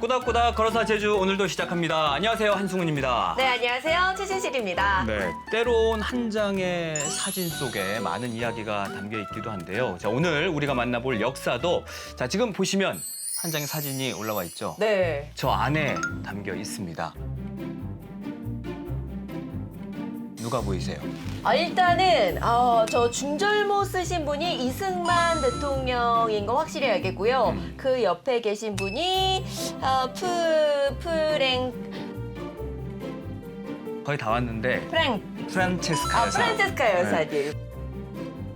꼬닥꼬닥 걸어서 제주 오늘도 시작합니다. 안녕하세요, 한승훈입니다. 네, 안녕하세요. 최신실입니다. 네, 때론 한 장의 사진 속에 많은 이야기가 담겨 있기도 한데요. 자, 오늘 우리가 만나볼 역사도 자, 지금 보시면 한 장의 사진이 올라와 있죠. 네. 저 안에 담겨 있습니다. 누가 보이세요? 일단은 저 중절모 쓰신 분이 이승만 대통령인 거 확실히 알겠고요. 그 옆에 계신 분이 거의 다 왔는데 프란체스카 여사. 프란체스카 여사님.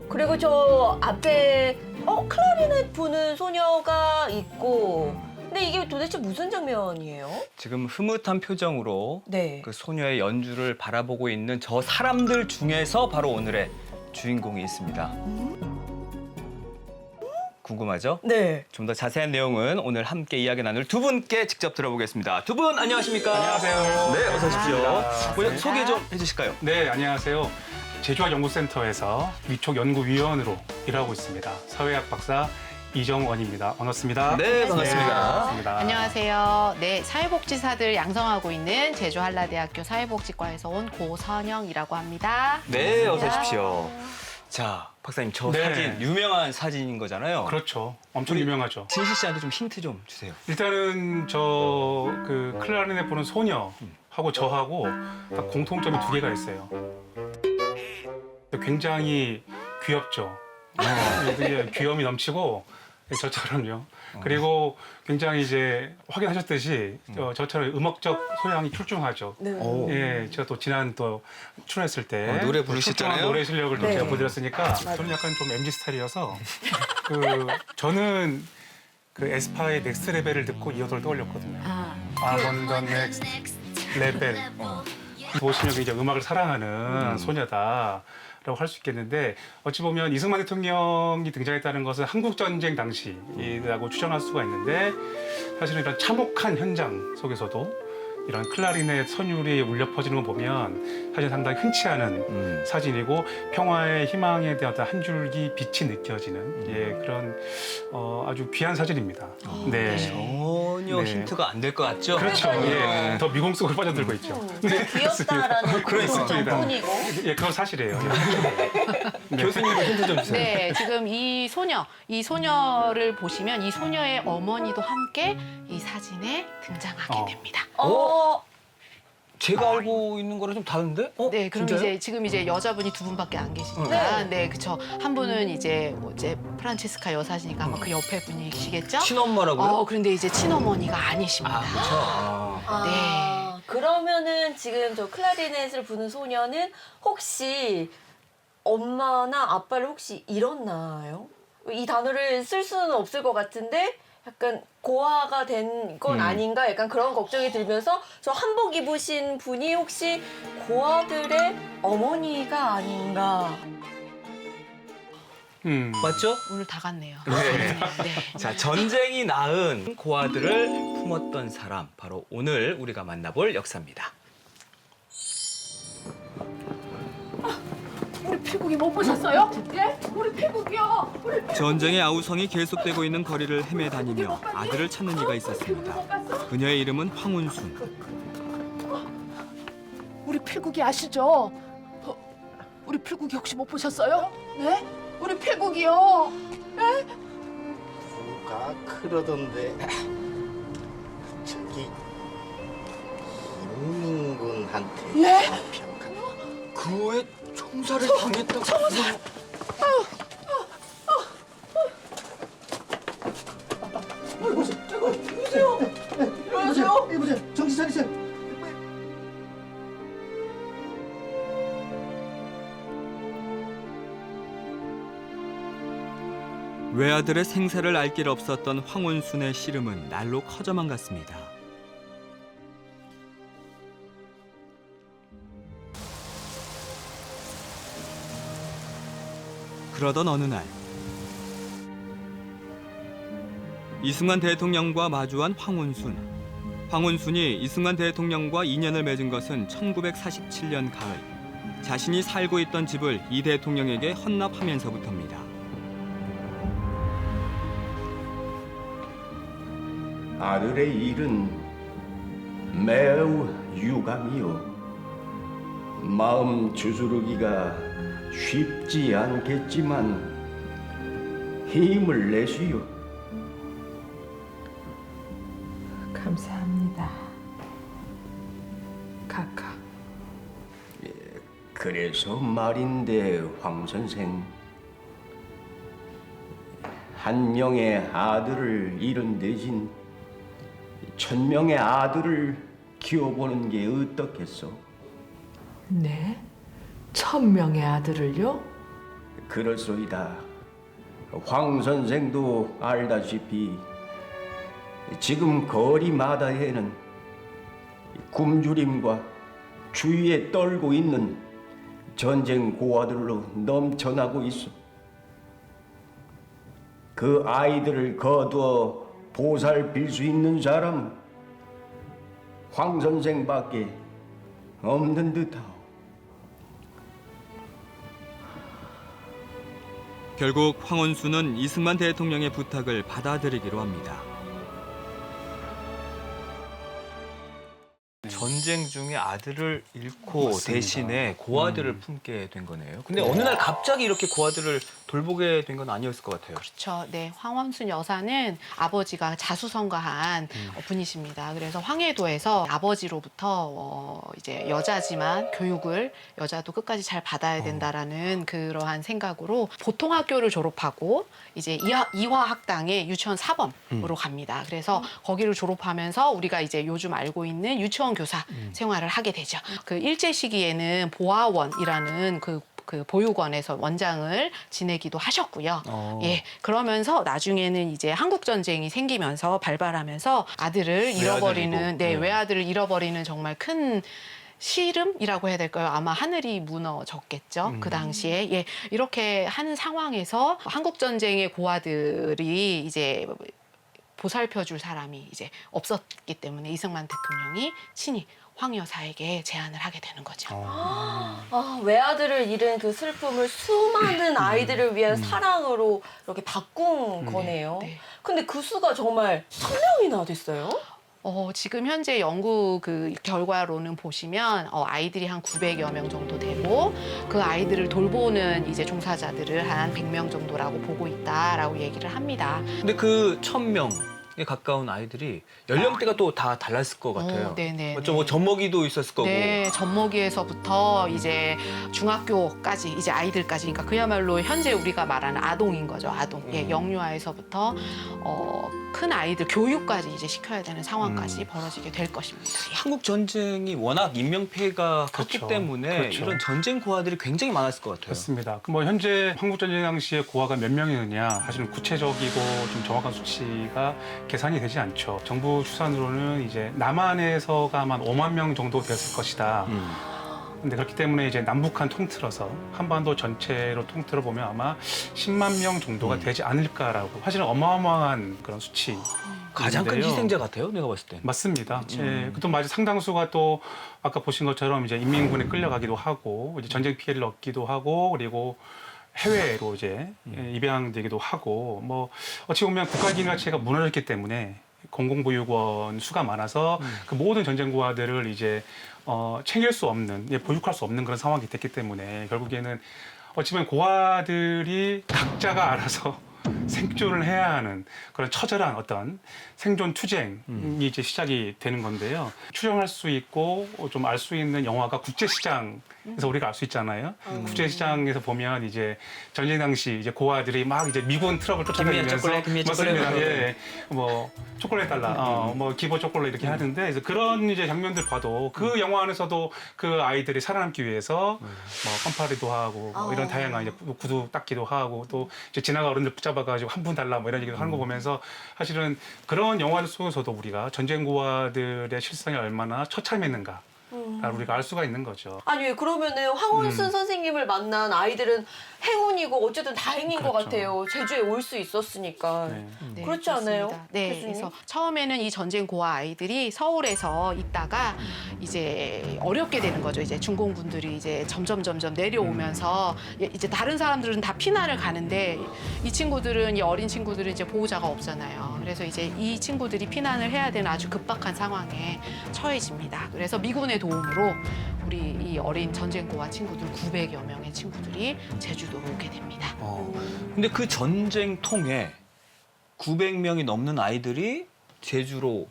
그리고 저 앞에 클라리넷 부는 소녀가 있고 근데 이게 도대체 무슨 장면이에요? 지금 흐뭇한 표정으로 네. 그 소녀의 연주를 바라보고 있는 저 사람들 중에서 바로 오늘의 주인공이 있습니다. 궁금하죠? 네. 좀 더 자세한 내용은 오늘 함께 이야기 나눌 두 분께 직접 들어보겠습니다. 두 분 안녕하십니까? 안녕하세요. 네, 어서 오십시오. 반갑습니다. 먼저 소개 좀 해주실까요? 네, 안녕하세요. 제주학연구센터에서 위촉연구위원으로 일하고 있습니다. 사회학 박사 이정원입니다. 반갑습니다. 네, 반갑습니다. 반갑습니다. 안녕하세요. 네, 사회복지사들 양성하고 있는 제주 한라대학교 사회복지과에서 온 고선영이라고 합니다. 네, 어서 오십시오. 자, 박사님, 저 네. 사진 유명한 사진인 거잖아요. 그렇죠. 엄청 유명하죠. 진실 씨한테 좀 힌트 좀 주세요. 일단은 그 클라리넷 부는 소녀하고 저하고 딱 공통점이 두 개가 있어요. 굉장히 귀엽죠. 되게 귀여움이 넘치고 저처럼요. 그리고 굉장히 이제 확인하셨듯이 저처럼 음악적 소양이 출중하죠. 네. 오. 예, 제가 또 지난 또 출연했을 때 노래 부르셨잖아요. 출중한 노래 실력을 또 네. 제가 보여드렸으니까 저는 약간 좀 MZ 스타일이어서 저는 그 에스파의 넥스트 레벨을 듣고 이 노래를 떠올렸거든요. I'm on the next level. 보시면 이제 음악을 사랑하는 소녀다. 라고 할 수 있겠는데 어찌 보면 이승만 대통령이 등장했다는 것은 한국전쟁 당시라고 추정할 수가 있는데 사실은 이런 참혹한 현장 속에서도 이런 클라리넷 선율이 울려 퍼지는 거 보면 사실 상당히 흔치 않은 사진이고 평화의 희망에 대한 어떤 한 줄기 빛이 느껴지는 그런 아주 귀한 사진입니다. 네. 전혀 네. 힌트가 안 될 것 같죠? 그렇죠. 예. 더 미공 속으로 빠져들고 있죠. 네, 귀엽다라는 그런 그렇습니다. 정뿐이고. 예, 그건 사실이에요. 교수님도 힌트 좀 주세요. 네, 지금 이 소녀를 보시면 이 소녀의 어머니도 함께 이 사진에 등장하게 됩니다. 제가 알고 있는 거랑 좀 다른데? 네, 그럼 진짜요? 지금 여자분이 두 분밖에 안 계시니까, 네, 그쵸. 한 분은 이제 프란체스카 여사시니까 아마 그 옆에 분이시겠죠? 친엄마라고요? 그런데 이제 친어머니가 아니십니다. 네. 그러면은 지금 저 클라리넷을 부는 소녀는 혹시 엄마나 아빠를 혹시 잃었나요? 이 단어를 쓸 수는 없을 것 같은데 약간 고아가 된 건 아닌가 약간 그런 걱정이 들면서 저 한복 입으신 분이 혹시 고아들의 어머니가 아닌가. 맞죠? 오늘 다 갔네요. 네. 네. 자, 전쟁이 낳은 고아들을 품었던 사람, 바로 오늘 우리가 만나볼 역사입니다. 우리 필국이 못 보셨어요? 예? 우리 필국이요. 우리 전쟁의 아우성이 계속되고 있는 거리를 헤매다니며 아들을 찾는 이가 있었습니다. 그녀의 이름은 황운순. 우리 필국이 아시죠? 우리 필국이 혹시 못 보셨어요? 네? 우리 필국이요. 누가 그러던데 저기 김민군한테 예? 잡혀간 그에 총살을 당했다고. 여보세요? 이보세요 정신 차리세요. 외아들의 생사를 알 길 없었던 황운순의 씨름은 날로 커져만 갔습니다. 그러던 어느 날 이승만 대통령과 마주한 황운순. 황운순이 이승만 대통령과 인연을 맺은 것은 1947년 가을. 자신이 살고 있던 집을 이 대통령에게 헌납하면서부터입니다. 아들의 일은 매우 유감이요. 마음 주스르기가 쉽지 않겠지만 힘을 내시오. 감사합니다. 카카. 그래서 말인데 황 선생, 한 명의 아들을 잃은 대신 1000명의 아들을 키워보는 게 어떻겠소? 네? 1000명의 아들을요? 그렇소이다. 황 선생도 알다시피 지금 거리마다에는 굶주림과 주위에 떨고 있는 전쟁 고아들로 넘쳐나고 있어. 그 아이들을 거두어 보살필 수 있는 사람 황 선생밖에 없는 듯하오. 결국 황원순은 이승만 대통령의 부탁을 받아들이기로 합니다. 전쟁 중에 아들을 잃고 맞습니다. 대신에 고아들을 품게 된 거네요. 근데 어느 날 갑자기 이렇게 고아들을 돌보게 된 건 아니었을 것 같아요. 그렇죠. 네, 황원순 여사는 아버지가 자수성가한 분이십니다. 그래서 황해도에서 아버지로부터 이제 여자지만 교육을 여자도 끝까지 잘 받아야 된다라는 그러한 생각으로 보통 학교를 졸업하고 이제 이화학당의 유치원 사범으로 갑니다. 그래서 거기를 졸업하면서 우리가 이제 요즘 알고 있는 유치원 교사 생활을 하게 되죠. 그 일제 시기에는 보아원이라는 그 보육원에서 원장을 지내기도 하셨고요. 예, 그러면서 나중에는 이제 한국 전쟁이 생기면서 발발하면서 아들을 잃어버리는, 외아들을 잃어버리는 정말 큰 시름이라고 해야 될까요? 아마 하늘이 무너졌겠죠. 그 당시에. 예, 이렇게 하는 상황에서 한국 전쟁의 고아들이 이제 보살펴줄 사람이 이제 없었기 때문에 이승만 대통령이 친히 황 여사에게 제안을 하게 되는 거죠. 외아들을 잃은 그 슬픔을 수많은 아이들을 위한 사랑으로 이렇게 바꾼 거네요. 네. 근데 그 수가 정말 1000명이나 됐어요? 지금 현재 연구 그 결과로는 보시면 아이들이 한 900여 명 정도 되고 그 아이들을 돌보는 이제 종사자들을 한 100명 정도라고 보고 있다라고 얘기를 합니다. 근데 그 1000명에 가까운 아이들이 연령대가 또 다 달랐을 것 같아요. 네네. 맞죠? 뭐 젖먹이도 있었을 거고. 네, 젖먹이에서부터 이제 중학교까지 이제 아이들까지, 그러니까 그야말로 현재 우리가 말하는 아동인 거죠. 아동. 예, 영유아에서부터 큰 아이들 교육까지 이제 시켜야 되는 상황까지 벌어지게 될 것입니다. 예. 한국 전쟁이 워낙 인명 피해가 컸기 그렇죠. 때문에 그렇죠. 이런 전쟁 고아들이 굉장히 많았을 것 같아요. 그렇습니다. 뭐 현재 한국전쟁 당시에 고아가 몇 명이느냐 사실은 구체적이고 좀 정확한 수치가 계산이 되지 않죠. 정부 추산으로는 이제 남한에서가 한 5만 명 정도 됐을 것이다. 근데 그렇기 때문에 이제 남북한 통틀어서 한반도 전체로 통틀어 보면 아마 10만 명 정도가 되지 않을까라고 사실은 어마어마한 그런 수치. 가장 큰 희생자 같아요, 내가 봤을 때. 맞습니다. 예, 또 맞아 상당수가 또 아까 보신 것처럼 이제 인민군에 끌려가기도 하고 이제 전쟁 피해를 얻기도 하고 그리고 해외로 이제 입양되기도 하고 뭐 어찌 보면 국가기능 자체가 무너졌기 때문에 공공보육원 수가 많아서 그 모든 전쟁 고아들을 이제 챙길 수 없는, 보육할 수 없는 그런 상황이 됐기 때문에 결국에는 어찌 보면 고아들이 각자가 알아서 생존을 해야 하는 그런 처절한 어떤 생존 투쟁이 이제 시작이 되는 건데요. 추정할 수 있고 좀 알 수 있는 영화가 국제시장에서 우리가 알 수 있잖아요. 국제시장에서 보면 이제 전쟁 당시 이제 고아들이 막 이제 미군 트럭을 쫓아다니면서 맞습니다. 예, 뭐 초콜릿 달라, 뭐 기보 초콜릿 이렇게 하는데 그래서 그런 이제 장면들 봐도 그 영화 안에서도 그 아이들이 살아남기 위해서 뭐 껌파리도 하고 뭐 이런 다양한 이제 구두 닦기도 하고 또 이제 지나가 어른들 붙잡아가지고 한 푼 달라 뭐 이런 얘기도 하는 거 보면서 사실은 그런 영화들 속에서도 우리가 전쟁 고아들의 실상이 얼마나 처참했는가. 우리가 알 수가 있는 거죠. 아니 그러면은 황혼순 선생님을 만난 아이들은 행운이고 어쨌든 다행인 것 그렇죠. 같아요. 제주에 올 수 있었으니까. 네. 네, 그렇지 않아요? 그렇습니다. 네, 교수님? 그래서 처음에는 이 전쟁 고아 아이들이 서울에서 있다가 이제 어렵게 되는 거죠. 이제 중공군들이 이제 점점 내려오면서 이제 다른 사람들은 다 피난을 가는데 이 친구들은 이 어린 친구들은 이제 보호자가 없잖아요. 그래서 이제 이 친구들이 피난을 해야 되는 아주 급박한 상황에 처해집니다. 그래서 미군의 도움으로 우리 이 어린 전쟁 고아 친구들 900여 명의 친구들이 제주도로 오게 됩니다. 근데 그 전쟁통에 900명이 넘는 아이들이 제주로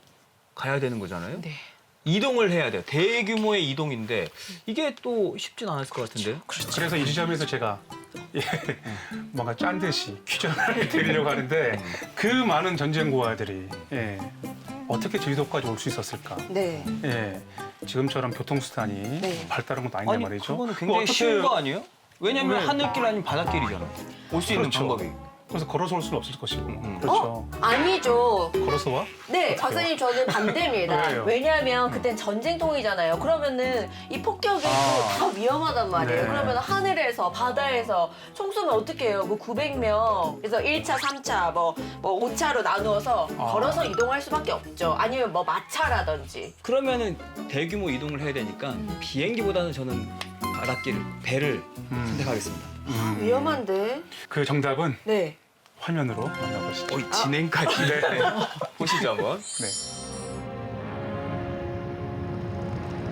가야 되는 거잖아요. 네. 이동을 해야 돼요. 대규모의 이동인데 이게 또 쉽진 않았을 것 같은데요. 그래서 이 지점에서 제가 뭔가 짠 듯이 퀴즈를 드리려고 하는데 그 많은 전쟁 고아들이 어떻게 제주도까지 올 수 있었을까? 네. 지금처럼 교통수단이 네. 발달한 것도 아닌데 아니 말이죠. 그거는 굉장히 어떻게- 쉬운 거 아니에요? 왜냐면 네. 하늘길 아니면 바닷길이잖아. 올 수 있는 그렇죠. 방법이. 그래서 걸어서 올 수는 없을 것이고. 그렇죠. 아니죠. 걸어서 와? 네, 박사님 저는 반대입니다. 왜요? 왜냐하면 그땐 전쟁통이잖아요. 그러면은 이 폭격이 아. 다 위험하단 말이에요. 네. 그러면 하늘에서 바다에서 총 쏘면 어떻게 해요? 뭐 900명. 그래서 1차, 3차, 뭐 5차로 나누어서 걸어서 이동할 수밖에 없죠. 아니면 뭐 마차라든지. 그러면은 대규모 이동을 해야 되니까 비행기보다는 저는 바닷길, 배를 선택하겠습니다. 위험한데. 그 정답은 네. 화면으로 만나보시죠. 진행까지. 네. 보시죠 한번. 네.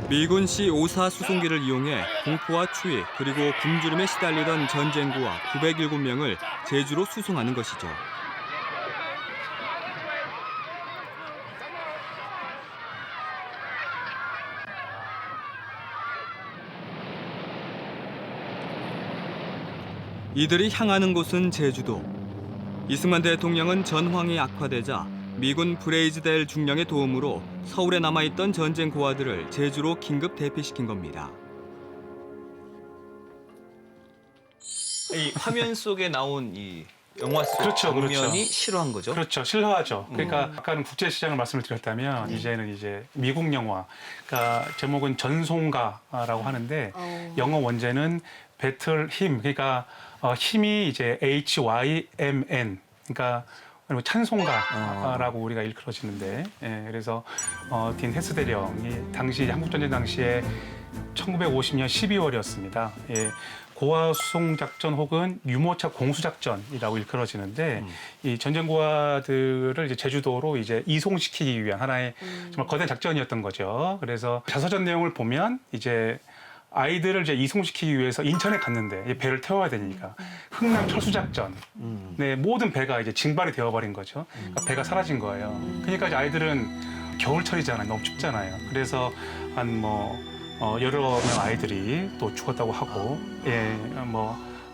미군 C-54 수송기를 이용해 공포와 추위 그리고 굶주림에 시달리던 전쟁고아 907명을 제주로 수송하는 것이죠. 이들이 향하는 곳은 제주도. 이승만 대통령은 전황이 악화되자 미군 브레이즈델 중령의 도움으로 서울에 남아있던 전쟁 고아들을 제주로 긴급 대피시킨 겁니다. 이 화면 속에 나온 이 영화 속 그렇죠, 장면이 그렇죠. 실화한 거죠? 그렇죠. 실화죠. 그러니까 아까는 국제시장을 말씀을 드렸다면 이제는 이제 미국 영화. 그러니까 제목은 전송가라고 하는데 영어 원제는 배틀 힘. 그러니까 힘이 이제 HYMN. 그러니까 찬송가라고 우리가 일컬어지는데, 그래서 딘 헤스 대령이 당시 한국전쟁 당시에 1950년 12월이었습니다. 고아 수송 작전 혹은 유모차 공수 작전이라고 일컬어지는데 이 전쟁 고아들을 이제 제주도로 이제 이송시키기 위한 하나의 정말 거대한 작전이었던 거죠. 그래서 자서전 내용을 보면 이제 아이들을 이제 이송시키기 위해서 인천에 갔는데 배를 태워야 되니까 흥남 철수 작전, 네 모든 배가 이제 징발이 되어버린 거죠. 그러니까 배가 사라진 거예요. 그러니까 이제 아이들은 겨울철이잖아요, 너무 춥잖아요. 그래서 한 여러 명 아이들이 또 죽었다고 하고,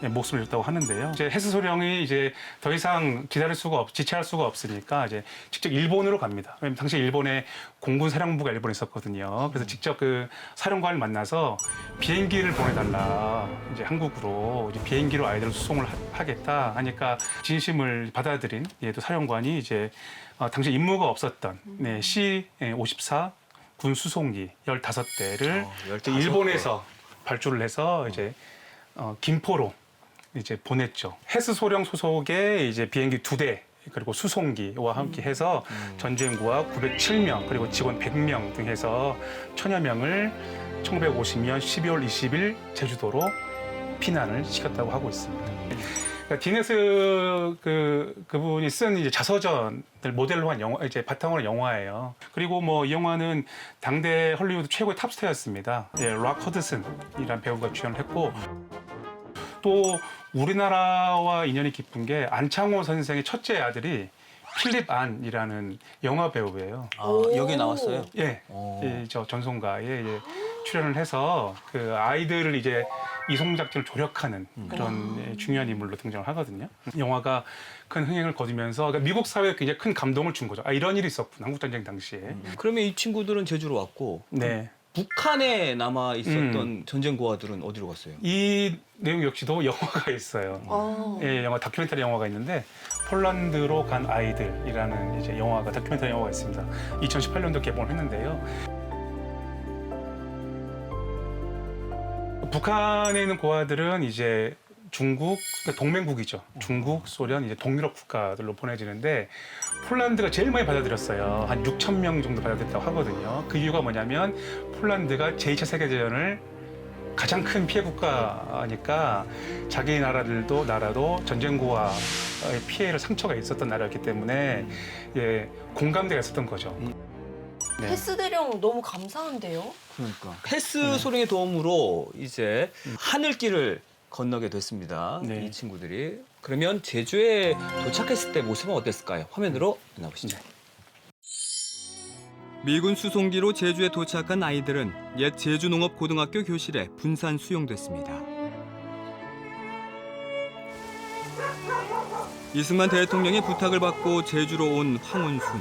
목숨을 잃었다고 하는데요. 이제 해수소령이 이제 더 이상 지체할 수가 없으니까 이제 직접 일본으로 갑니다. 왜냐면 당시 일본에 공군 사령부가 일본에 있었거든요. 그래서 직접 그 사령관을 만나서 비행기를 보내달라. 이제 한국으로 이제 비행기로 아이들을 수송을 하겠다 하니까 진심을 받아들인 또 사령관이 이제 당시 임무가 없었던 C-54 군 수송기 15대를 15대. 일본에서 발주를 해서 이제 김포로 이제 보냈죠. 해수소령 소속의 이제 비행기 2대 그리고 수송기와 함께 해서 전쟁고아 907명 그리고 직원 100명 등 해서 1000여 명을 1950년 12월 20일 제주도로 피난을 시켰다고 하고 있습니다. 그러니까 디네스 그분이 쓴 이제 자서전을 모델로 한 영화, 이제 바탕으로 한 영화예요. 그리고 이 영화는 당대 헐리우드 최고의 탑스타였습니다. 락 허드슨이라는 배우가 주연을 했고 또 우리나라와 인연이 깊은 게 안창호 선생의 첫째 아들이 필립 안이라는 영화 배우예요. 여기 나왔어요? 저 전송가에 출연을 해서 그 아이들을 이제 이송 작전을 조력하는 그런 중요한 인물로 등장을 하거든요. 영화가 큰 흥행을 거두면서 그러니까 미국 사회에 굉장히 큰 감동을 준 거죠. 이런 일이 있었구나, 한국 전쟁 당시에. 그러면 이 친구들은 제주로 왔고 네. 북한에 남아 있었던 전쟁 고아들은 어디로 갔어요? 이 내용 역시도 영화가 있어요. 영화 다큐멘터리 영화가 있는데 폴란드로 간 아이들이라는 이제 다큐멘터리 영화가 있습니다. 2018년도 개봉을 했는데요. 북한에 있는 고아들은 이제 중국, 그러니까 동맹국이죠. 중국, 소련, 이제 동유럽 국가들로 보내지는데 폴란드가 제일 많이 받아들였어요. 한 6천 명 정도 받아들였다고 하거든요. 그 이유가 뭐냐면 폴란드가 제2차 세계대전을 가장 큰 피해 국가니까 자기 나라도 전쟁 고아의 피해를 상처가 있었던 나라였기 때문에 예, 공감대가 있었던 거죠. 네. 패스 대령 너무 감사한데요. 그러니까 패스 소령의 도움으로 이제 하늘길을 건너게 됐습니다. 네. 이 친구들이. 그러면 제주에 도착했을 때 모습은 어땠을까요? 화면으로 만나보시죠. 미군 수송기로 제주에 도착한 아이들은 옛 제주농업고등학교 교실에 분산 수용됐습니다. 이승만 대통령의 부탁을 받고 제주로 온 황운순.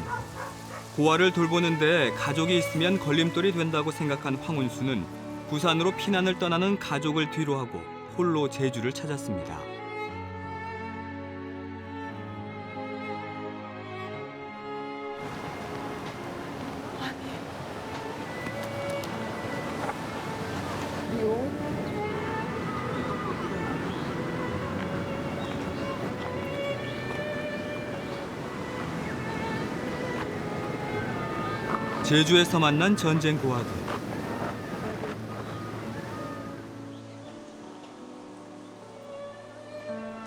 고아를 돌보는데 가족이 있으면 걸림돌이 된다고 생각한 황운순은 부산으로 피난을 떠나는 가족을 뒤로하고 홀로 제주를 찾았습니다. 제주에서 만난 전쟁 고아들.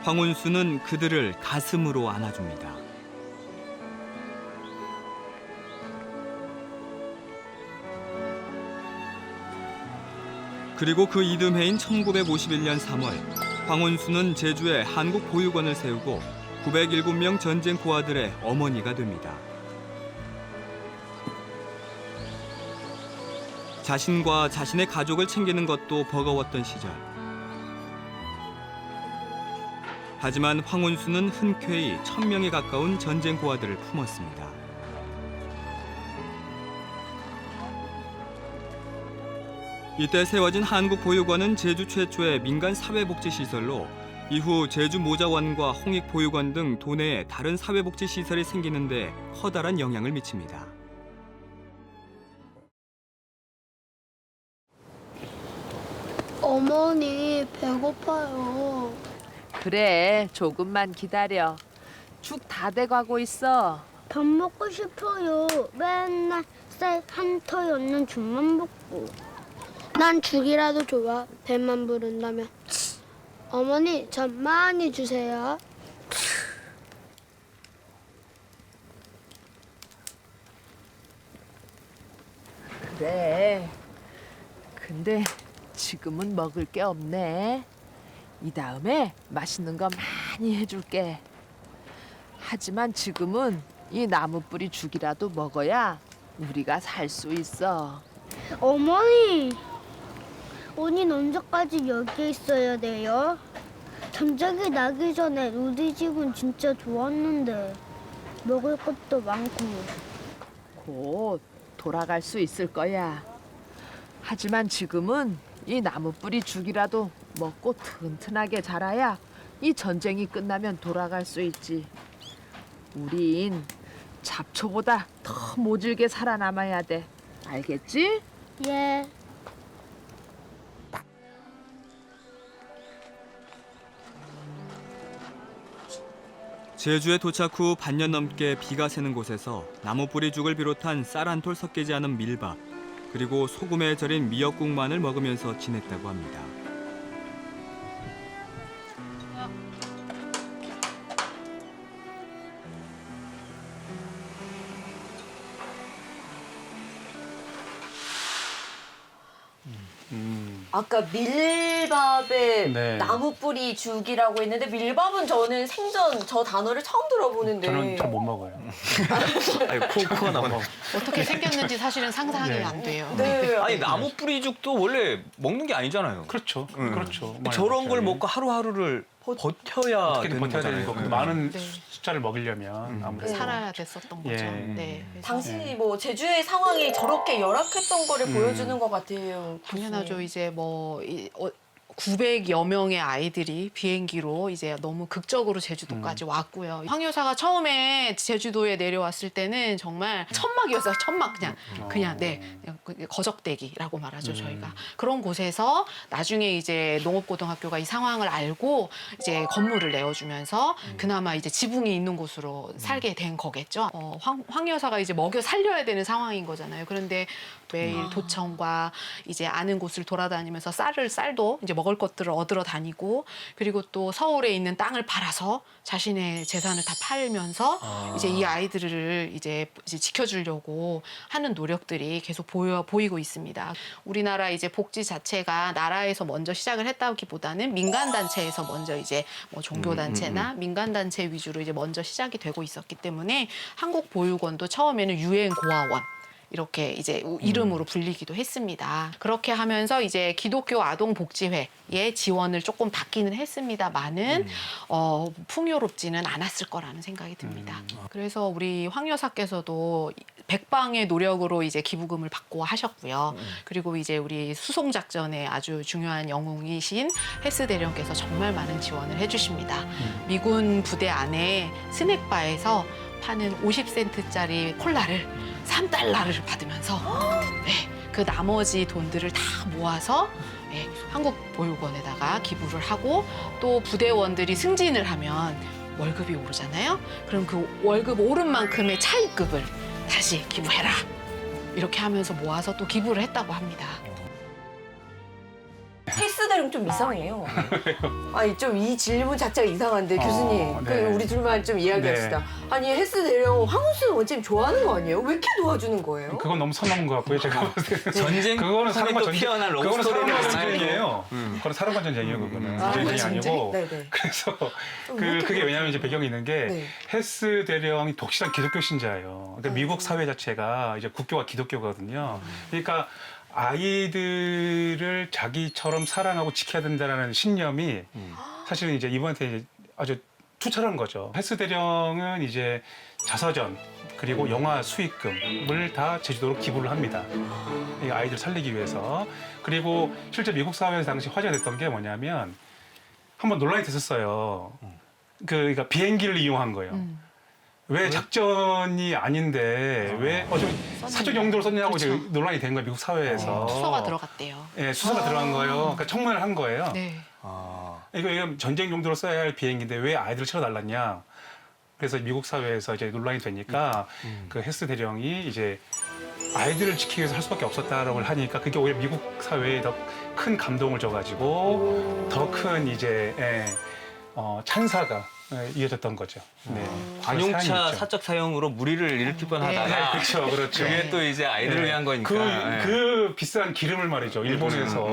황운수는 그들을 가슴으로 안아줍니다. 그리고 그 이듬해인 1951년 3월 황운수는 제주에 한국 보육원을 세우고 907명 전쟁 고아들의 어머니가 됩니다. 자신과 자신의 가족을 챙기는 것도 버거웠던 시절. 하지만 황운수는 흔쾌히 1000명에 가까운 전쟁 고아들을 품었습니다. 이때 세워진 한국보육원은 제주 최초의 민간 사회복지시설로 이후 제주 모자원과 홍익보육원 등 도내에 다른 사회복지시설이 생기는 데 커다란 영향을 미칩니다. 어머니, 배고파요. 그래, 조금만 기다려. 죽 다 돼가고 있어. 밥 먹고 싶어요. 맨날 쌀 한 톨 없는 죽만 먹고. 난 죽이라도 좋아. 배만 부른다면. 어머니, 전 많이 주세요. 그래. 근데 지금은 먹을 게 없네. 이 다음에 맛있는 거 많이 해줄게. 하지만 지금은 이 나무 뿌리 죽이라도 먹어야 우리가 살 수 있어. 어머니! 언니는 언제까지 여기에 있어야 돼요? 전쟁이 나기 전에 우리 집은 진짜 좋았는데 먹을 것도 많고. 곧 돌아갈 수 있을 거야. 하지만 지금은 이 나무 뿌리 죽이라도 먹고 튼튼하게 자라야 이 전쟁이 끝나면 돌아갈 수 있지. 우린 잡초보다 더 모질게 살아남아야 돼. 알겠지? 예. 제주에 도착 후 반년 넘게 비가 새는 곳에서 나무뿌리 죽을 비롯한 쌀 한 톨 섞이지 않은 밀밥, 그리고 소금에 절인 미역국만을 먹으면서 지냈다고 합니다. 아까 밀밥에 네. 나무 뿌리 죽이라고 했는데 밀밥은 저는 생전 저 단어를 처음 들어보는데. 저는 잘 못 먹어요. 아니, 코가 나오네. 어떻게 생겼는지 사실은 상상이 네. 안 돼요. 네. 아니, 나무 뿌리죽도 원래 먹는 게 아니잖아요. 그렇죠. 음. 그렇죠. 저런 걸 먹고 하루하루를 버텨야 어떻게든 되는 버텨야 거잖아요. 되는 거. 근데 많은 네. 숫자를 먹이려면 아무래도 살아야 됐었던 거죠. 예. 네. 그래서 당시 뭐 제주의 상황이 저렇게 열악했던 거를 음. 보여주는 것 같아요. 당연하죠. 이제 뭐 900여 명의 아이들이 비행기로 이제 너무 극적으로 제주도까지 왔고요. 황 여사가 처음에 제주도에 내려왔을 때는 정말 천막이었어요. 천막 그냥 거적대기라고 말하죠 저희가. 그런 곳에서 나중에 이제 농업고등학교가 이 상황을 알고 이제 건물을 내어주면서 그나마 이제 지붕이 있는 곳으로 살게 된 거겠죠. 황 여사가 이제 먹여 살려야 되는 상황인 거잖아요. 그런데 매일 도청과 이제 아는 곳을 돌아다니면서 쌀도 이제 먹을 것들을 얻으러 다니고 그리고 또 서울에 있는 땅을 팔아서 자신의 재산을 다 팔면서 이제 이 아이들을 이제 지켜주려고 하는 노력들이 계속 보이고 있습니다. 우리나라 이제 복지 자체가 나라에서 먼저 시작을 했다기보다는 민간 단체에서 먼저 이제 뭐 종교 단체나 민간 단체 위주로 이제 먼저 시작이 되고 있었기 때문에 한국 보육원도 처음에는 유엔 고아원 이렇게 이제 이름으로 불리기도 했습니다. 그렇게 하면서 이제 기독교 아동복지회의 지원을 조금 받기는 했습니다만은 풍요롭지는 않았을 거라는 생각이 듭니다. 그래서 우리 황 여사께서도 백방의 노력으로 이제 기부금을 받고 하셨고요. 그리고 이제 우리 수송작전에 아주 중요한 영웅이신 헬스 대령께서 정말 많은 지원을 해주십니다. 미군 부대 안에 스낵바에서 파는 50센트짜리 콜라를 3달러를 받으면서 그 나머지 돈들을 다 모아서 한국보육원에다가 기부를 하고 또 부대원들이 승진을 하면 월급이 오르잖아요. 그럼 그 월급 오른 만큼의 차입급을 다시 기부해라. 이렇게 하면서 모아서 또 기부를 했다고 합니다. 헬스 대령 좀 이상해요. 아니 좀 이 질문 자체가 이상한데 교수님, 네. 우리 둘만 좀 이야기합시다. 아니 헬스 대령 황운수는 원장님 좋아하는 거 아니에요? 왜 이렇게 도와주는 거예요? 그건 너무 선호한 것 같고요. 제가 봤을 때. 전쟁 그거는 사람과 또 피어난 그거는 러브스토리를 사람과 많이 전쟁이에요. 그건 사람과 전쟁이에요. 그거는 전쟁이 아니고. 네네. 그래서 왜 그게 왜냐하면 이제 배경이 있는 게 네. 헬스 대령이 독실한 기독교 신자예요. 그러니까 미국 사회 자체가 이제 국교가 기독교거든요. 그러니까 아이들을 자기처럼 사랑하고 지켜야 된다는 신념이 사실은 이제 이분한테 이제 아주 투철한 거죠. 헬스 대령은 이제 자서전 그리고 영화 수익금을 다 제주도로 기부를 합니다. 이 아이들 살리기 위해서. 그리고 실제 미국 사회에서 당시 화제가 됐던 게 뭐냐면 한번 논란이 됐었어요. 그러니까 비행기를 이용한 거예요. 왜 작전이 아닌데 왜 좀 사적 용도로 썼냐고 그렇죠. 이제 논란이 된 거예요. 미국 사회에서. 수소가 들어갔대요. 예, 수소가 들어간 거예요. 그러니까 청문회를 한 거예요. 네. 이거 전쟁 용도로 써야 할 비행기인데 왜 아이들을 채워달랐냐. 그래서 미국 사회에서 이제 논란이 되니까 그 헬스 대령이 이제 아이들을 지키기 위해서 할 수밖에 없었다라고 하니까 그게 오히려 미국 사회에 더 큰 감동을 줘가지고 더 큰 이제 찬사가 이어졌던 거죠. 네. 관용차 사연이 있죠. 사적 사용으로 무리를 일으킬 뻔하다가 네, 그렇죠, 그렇죠. 그게 또 이제 아이들을 위한 거니까. 그 비싼 기름을 말이죠. 일본에서.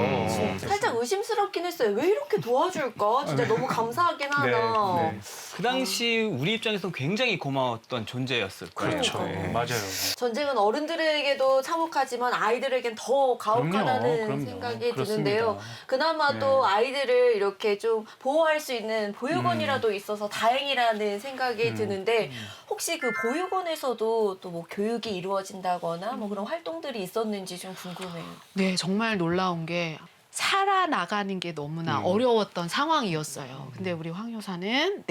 살짝 의심스럽긴 했어요. 왜 이렇게 도와줄까? 진짜 너무 감사하긴 하나. 네. 그 당시 우리 입장에서는 굉장히 고마웠던 존재였을 거예요. 그렇죠. 네. 맞아요. 전쟁은 어른들에게도 참혹하지만 아이들에겐 더 가혹하다는 그럼요. 생각이 그렇습니다. 드는데요. 그나마 네. 또 아이들을 이렇게 좀 보호할 수 있는 보육원이라도 있어서 다행이라는 생각이 드는데 혹시 그 보육원에서도 또 뭐 교육이 이루어진다거나 뭐 그런 활동들이 있었는지 좀 궁금해요. 네, 정말 놀라운 게 살아나가는 게 너무나 어려웠던 상황이었어요. 근데 우리 황 여사는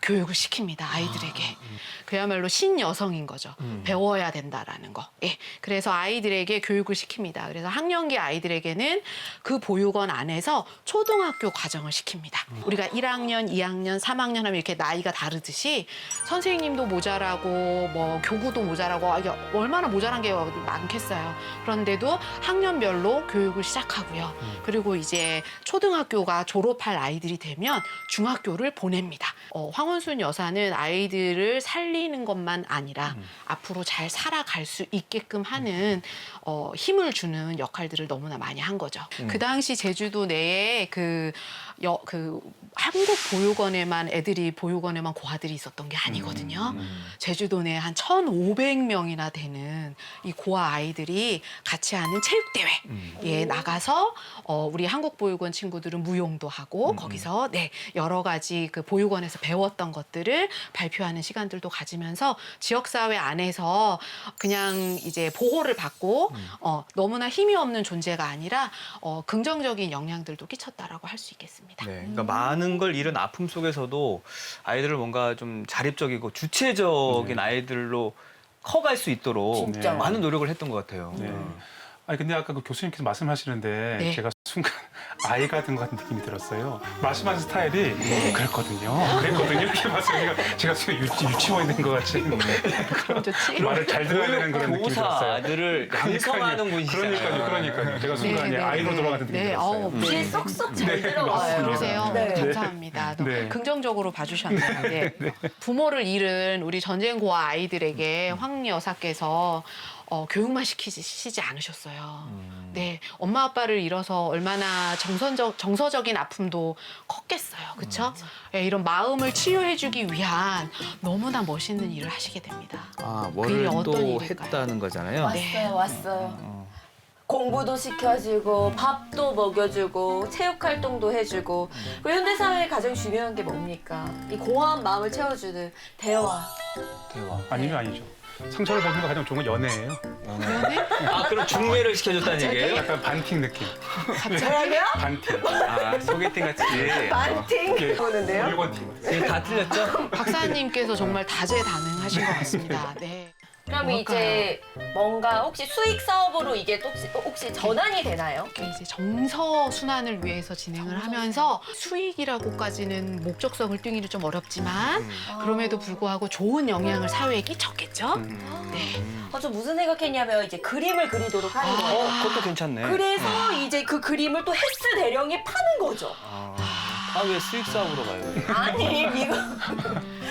교육을 시킵니다. 아이들에게. 그야말로 신여성인 거죠. 배워야 된다라는 거. 예. 그래서 아이들에게 교육을 시킵니다. 그래서 학령기 아이들에게는 그 보육원 안에서 초등학교 과정을 시킵니다. 우리가 1학년, 2학년, 3학년 하면 이렇게 나이가 다르듯이 선생님도 모자라고 뭐 교구도 모자라고 이게 얼마나 모자란 게 많겠어요. 그런데도 학년별로 교육을 시작하고요. 그리고 이제 초등학교가 졸업할 아이들이 되면 중학교를 보냅니다. 황운순 여사는 아이들을 살리는 것만 아니라 앞으로 잘 살아갈 수 있게끔 하는 힘을 주는 역할들을 너무나 많이 한 거죠. 그 당시 제주도 내에 그 한국 보육원에만 애들이 보육원에만 고아들이 있었던 게 아니거든요. 제주도 내에 한 1,500명이나 되는 이 고아 아이들이 같이 하는 체육대회에 나가서 우리 한국보육원 친구들은 무용도 하고 거기서 네, 여러 가지 그 보육원에서 배웠던 것들을 발표하는 시간들도 가지면서 지역사회 안에서 그냥 이제 보호를 받고 너무나 힘이 없는 존재가 아니라 긍정적인 영향들도 끼쳤다라고 할 수 있겠습니다. 네, 그러니까 많은 걸 잃은 아픔 속에서도 아이들을 뭔가 좀 자립적이고 주체적인 아이들로 커갈 수 있도록 진짜. 많은 노력을 했던 것 같아요. 네. 아니 근데 아까 그 교수님께서 말씀하시는데 네. 제가 순간 아이가 된 것 같은 느낌이 들었어요. 말씀하신 스타일이 그랬거든요. 이렇게 봤어요. 제가 순간 유치원이 된 것 같이 그럼 좋지. 말을 잘 들어야 되는 그런 느낌이 교사 들었어요. 아들을 양성하는 분이시잖아요. 그러니까요. 제가 순간 아이로 돌아가는 느낌이 들었어요. 귀에 쏙쏙 잘 들어가요. 그러세요. 네. 감사합니다. 너무 네. 긍정적으로 봐주셨네요. 네. 부모를 잃은 우리 전쟁고아 아이들에게 황 여사께서 교육만 시키지 않으셨어요. 네, 엄마 아빠를 잃어서 얼마나 정서적인 아픔도 컸겠어요, 그렇죠? 네, 이런 마음을 치유해주기 위한 너무나 멋있는 일을 하시게 됩니다. 아, 그 일이 뭐를 어떤 또 일일까요? 했다는 거잖아요. 왔어요. 공부도 시켜주고 밥도 먹여주고 체육 활동도 해주고 그리고 현대 사회에 가장 중요한 게 뭡니까? 이 공허한 마음을 채워주는 대화. 아니면 아니죠. 상처를 받는 거 가장 좋은 건 연애예요. 아, 그럼 중매를 시켜줬다는 얘기예요? 약간 반팅 느낌. 뭐라고요? 반팅. 아, 소개팅 같이. 반팅 보는데요? 일본 팀. 지금 다 틀렸죠? 박사님께서 정말 다재다능하신 것 같습니다. 네. 그럼 뭘까요? 이제 뭔가 혹시 수익 사업으로 이게 또 혹시 전환이 되나요? 이렇게 이제 정서 순환을 위해서 진행을 하면서 수익이라고까지는 목적성을 띄기는 좀 어렵지만 그럼에도 불구하고 좋은 영향을 사회에 끼쳤겠죠. 네. 저 무슨 생각했냐면 이제 그림을 그리도록 하는 거예요. 그것도 괜찮네. 그래서 이제 그 그림을 또 헬스 대령이 파는 거죠. 왜 수익 사업으로 가요? 아니 미국.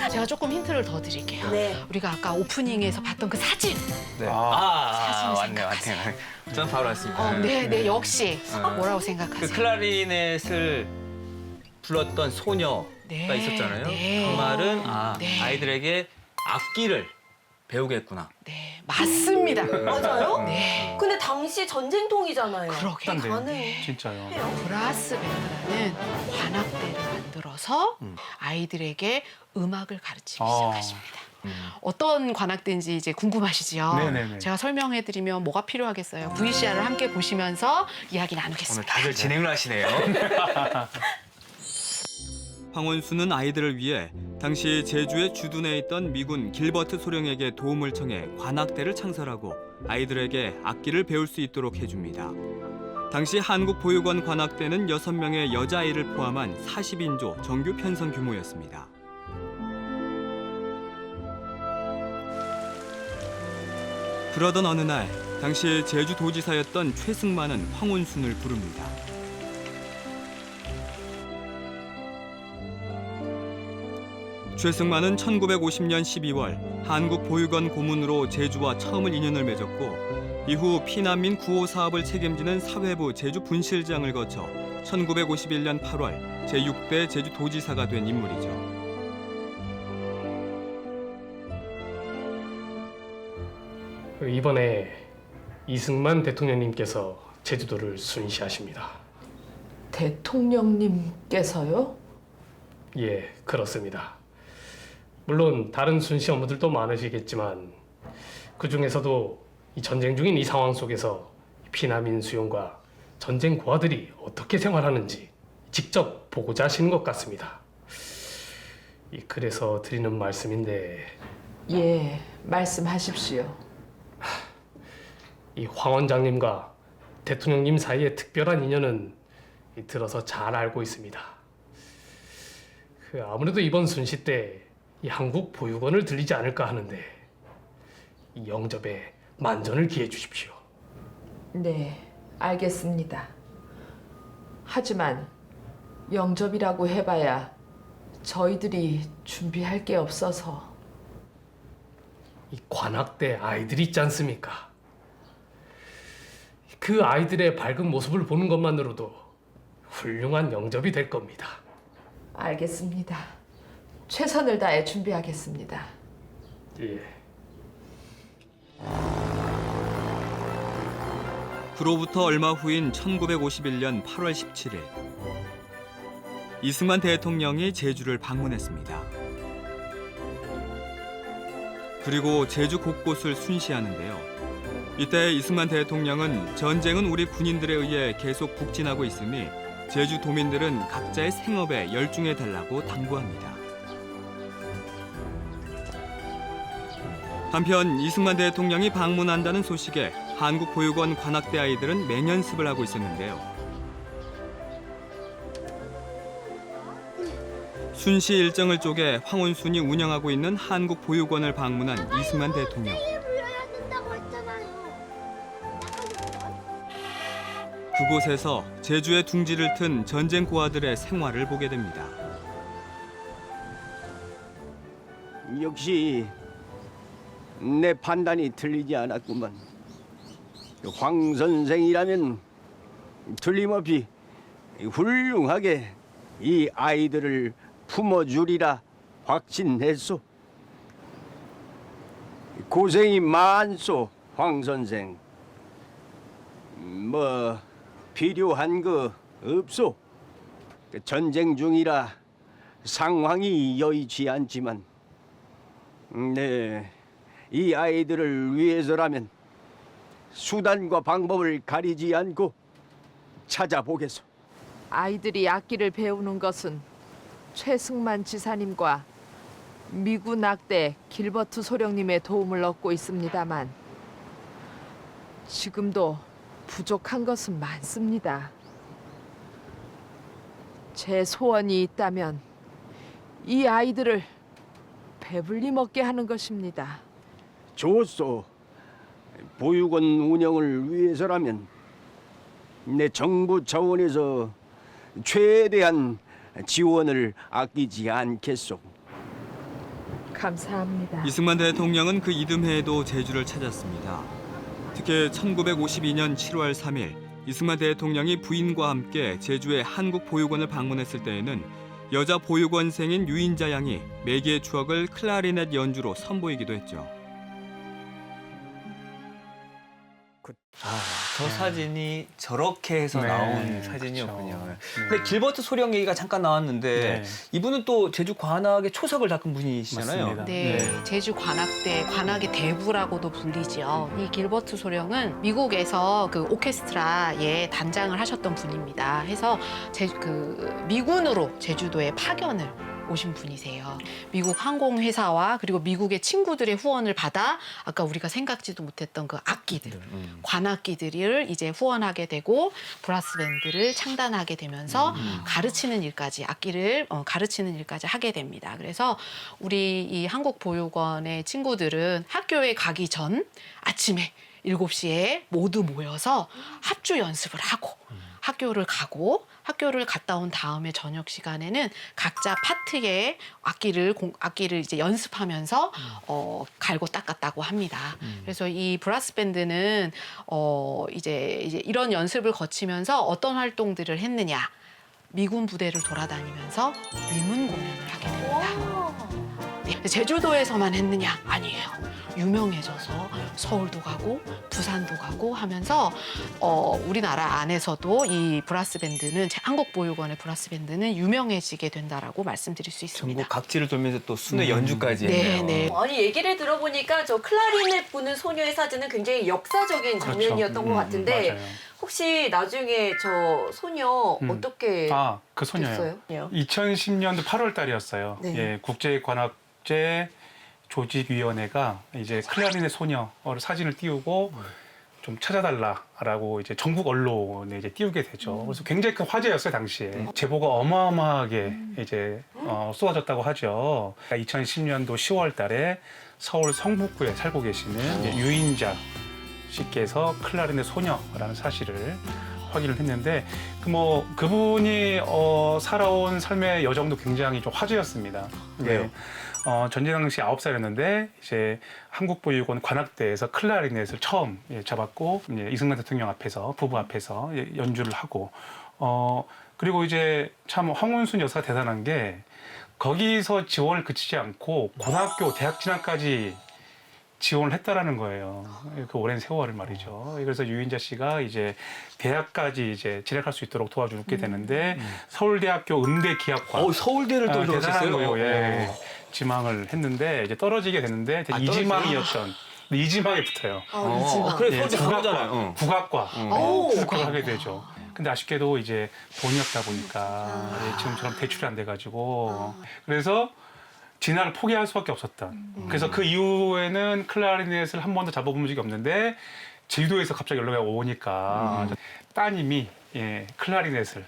제가 조금 힌트를 더 드릴게요. 네. 우리가 아까 오프닝에서 봤던 그 사진. 네. 사진을 맞네. 저는 바로 왔습니다. 네, 역시 뭐라고 그 생각하세요? 클라리넷을 불렀던 소녀가 네, 있었잖아요. 네. 그 말은 네. 아이들에게 악기를 배우겠구나. 네, 맞습니다. 맞아요? 네. 근데 당시 전쟁통이잖아요. 그러게. 그게 가능. 진짜요. 브라스 밴드라는 관악대를 만들어서 아이들에게 음악을 가르치기 시작하십니다. 어떤 관악대인지 이제 궁금하시죠? 네네네. 제가 설명해드리면 뭐가 필요하겠어요? VCR을 함께 보시면서 이야기 오늘 나누겠습니다. 다들 진행을 하시네요. 황원수는 아이들을 위해 당시 제주의 주둔해 있던 미군 길버트 소령에게 도움을 청해 관악대를 창설하고 아이들에게 악기를 배울 수 있도록 해줍니다. 당시 한국보육원 관악대는 6명의 여자아이를 포함한 40인조 정규 편성 규모였습니다. 그러던 어느 날 당시 제주도지사였던 최승만은 황원순을 부릅니다. 최승만은 1950년 12월 한국보육원 고문으로 제주와 처음을 인연을 맺었고 이후 피난민 구호 사업을 책임지는 사회부 제주 분실장을 거쳐 1951년 8월 제6대 제주도지사가 된 인물이죠. 이번에 이승만 대통령님께서 제주도를 순시하십니다. 대통령님께서요? 예, 그렇습니다. 물론 다른 순시 업무들도 많으시겠지만 그 중에서도 이 전쟁 중인 이 상황 속에서 피난민 수용과 전쟁 고아들이 어떻게 생활하는지 직접 보고자 하시는 것 같습니다. 그래서 드리는 말씀인데 예, 말씀하십시오. 이 황 원장님과 대통령님 사이의 특별한 인연은 들어서 잘 알고 있습니다. 아무래도 이번 순시 때 이 한국 보육원을 들리지 않을까 하는데 이 영접에 만전을 기해 주십시오. 네, 알겠습니다. 하지만 영접이라고 해봐야 저희들이 준비할 게 없어서. 이 관악대 아이들이 있지 않습니까? 그 아이들의 밝은 모습을 보는 것만으로도 훌륭한 영접이 될 겁니다. 알겠습니다. 최선을 다해 준비하겠습니다. 예. 그로부터 얼마 후인 1951년 8월 17일 이승만 대통령이 제주를 방문했습니다. 그리고 제주 곳곳을 순시하는데요. 이때 이승만 대통령은 전쟁은 우리 군인들에 의해 계속 북진하고 있으니 제주 도민들은 각자의 생업에 열중해달라고 당부합니다. 한편 이승만 대통령이 방문한다는 소식에 한국보육원 관악대 아이들은 맹연습을 하고 있었는데요. 순시 일정을 쪼개 황운순이 운영하고 있는 한국보육원을 방문한 이승만 대통령. 그곳에서 제주의 둥지를 튼 전쟁 고아들의 생활을 보게 됩니다. 역시 내 판단이 틀리지 않았구만. 황 선생이라면 틀림없이 훌륭하게 이 아이들을 품어주리라 확신했소. 고생이 많소, 황 선생. 뭐 필요한 거 없소. 전쟁 중이라 상황이 여의치 않지만 네, 이 아이들을 위해서라면 수단과 방법을 가리지 않고 찾아보겠소. 아이들이 악기를 배우는 것은 최승만 지사님과 미군 악대 길버트 소령님의 도움을 얻고 있습니다만 지금도 부족한 것은 많습니다. 제 소원이 있다면 이 아이들을 배불리 먹게 하는 것입니다. 좋소. 보육원 운영을 위해서라면 내 정부 차원에서 최대한 지원을 아끼지 않겠소. 감사합니다. 이승만 대통령은 그 이듬해에도 제주를 찾았습니다. 특히 1952년 7월 3일 이승만 대통령이 부인과 함께 제주의 한국보육원을 방문했을 때에는 여자 보육원생인 유인자 양이 매기의 추억을 클라리넷 연주로 선보이기도 했죠. 저 사진이 저렇게 해서 네, 나온 사진이었군요. 그렇죠. 근데 길버트 소령 얘기가 잠깐 나왔는데 네. 이분은 또 제주 관악의 초석을 닦은 분이시잖아요. 맞습니다. 네, 네. 제주 관악대, 관악의 대부라고도 불리죠. 이 길버트 소령은 미국에서 그 오케스트라의 단장을 하셨던 분입니다. 해서 미군으로 제주도에 파견을 오신 분이세요. 미국 항공회사와 그리고 미국의 친구들의 후원을 받아 아까 우리가 생각지도 못했던 그 악기들, 관악기들을 이제 후원하게 되고 브라스 밴드를 창단하게 되면서 가르치는 일까지, 악기를 가르치는 일까지 하게 됩니다. 그래서 우리 이 한국보육원의 친구들은 학교에 가기 전 아침에 7시에 모두 모여서 합주 연습을 하고 학교를 가고 학교를 갔다 온 다음에 저녁 시간에는 각자 파트에 악기를 이제 연습하면서 갈고 닦았다고 합니다. 그래서 이 브라스 밴드는 이제 이런 연습을 거치면서 어떤 활동들을 했느냐? 미군 부대를 돌아다니면서 위문 공연을 하게 됩니다. 네, 제주도에서만 했느냐? 아니에요. 유명해져서 서울도 가고 부산도 가고 하면서 우리나라 안에서도 이 브라스 밴드는 한국보육원의 브라스 밴드는 유명해지게 된다라고 말씀드릴 수 있습니다. 전국 각지를 돌면서 또 순회 연주까지 했네요. 네. 아니 얘기를 들어보니까 저 클라리넷 부는 소녀의 사진은 굉장히 역사적인 장면이었던 것 같은데 맞아요. 혹시 나중에 저 소녀 어떻게 그 소녀요. 됐어요? 2010년도 8월 달이었어요. 네. 예, 국제관악제 조직위원회가 이제 클라리넷 소녀를 사진을 띄우고 좀 찾아달라라고 이제 전국 언론에 이제 띄우게 되죠. 그래서 굉장히 큰 화제였어요 당시에. 제보가 어마어마하게 이제 쏟아졌다고 하죠. 2010년도 10월달에 서울 성북구에 살고 계시는 이제 유인자 씨께서 클라리넷 소녀라는 사실을 확인을 했는데 그분이 살아온 삶의 여정도 굉장히 좀 화제였습니다. 왜요? 전쟁 당시 9살이었는데 이제 한국보육원 관악대에서 클라리넷을 처음 잡았고 이승만 대통령 앞에서 부부 앞에서 연주를 하고 그리고 이제 참 황운순 여사가 대단한 게 거기서 지원을 그치지 않고 고등학교 대학 진학까지 지원을 했다라는 거예요. 그 오랜 세월을 말이죠. 그래서 유인자 씨가 이제 대학까지 이제 진학할 수 있도록 도와주게 되는데 서울대학교 음대기학과 서울대를 또 대단한 들어오셨어요? 거예요. 예. 지망을 했는데 이제 떨어지게 됐는데 이지망이었던 이지망에 붙어요. 그래, 예, 서울대 가보잖아요. 국악과 오, 합격을 하게 되죠. 근데 아쉽게도 이제 돈이 없다 보니까 지금처럼 대출이 안 돼가지고 그래서 진화를 포기할 수밖에 없었던. 그래서 그 이후에는 클라리넷을 한 번도 잡아본 적이 없는데 제주도에서 갑자기 연락이 오니까 따님이 클라리넷을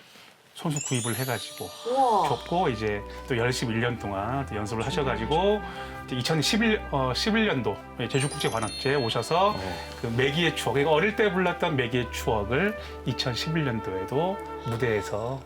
손수 구입을 해가지고 우와. 줬고 이제 또 열심히 1년 동안 또 연습을 하셔가지고 2011년도 제주국제관악제에 오셔서 그 매기의 추억, 그러니까 어릴 때 불렀던 매기의 추억을 2011년도에도 무대에서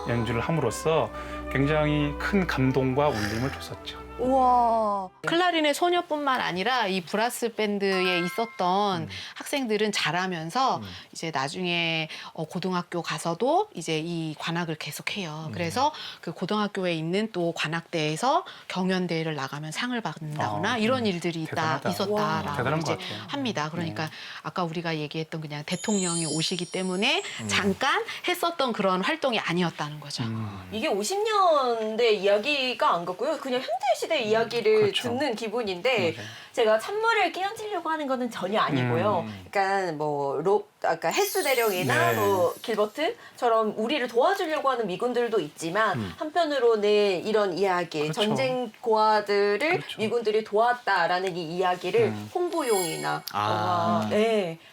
연주를 함으로써 굉장히 큰 감동과 울림을 줬었죠. 우와. 클라리넷 소녀뿐만 아니라 이 브라스 밴드에 있었던 학생들은 자라면서 이제 나중에 고등학교 가서도 이제 이 관악을 계속해요. 그래서 그 고등학교에 있는 또 관악대에서 경연대회를 나가면 상을 받는다거나 이런 일들이 대단하다. 있었다라고 대단한 이제 것 같아요. 합니다. 그러니까 아까 우리가 얘기했던 그냥 대통령이 오시기 때문에 잠깐 했었던 그런 활동이 아니었다는 거죠. 이게 50년대 이야기가 안 같고요. 그냥 현대 시대 이야기를 그렇죠. 듣는 기분인데 제가 찬물을 끼얹으려고 하는 거는 전혀 아니고요. 그러니까 뭐 아까 헬스 대령이나 네. 뭐 길버트처럼 우리를 도와주려고 하는 미군들도 있지만 한편으로는 이런 이야기, 그렇죠. 전쟁 고아들을 그렇죠. 미군들이 도왔다라는 이 이야기를 홍보용이나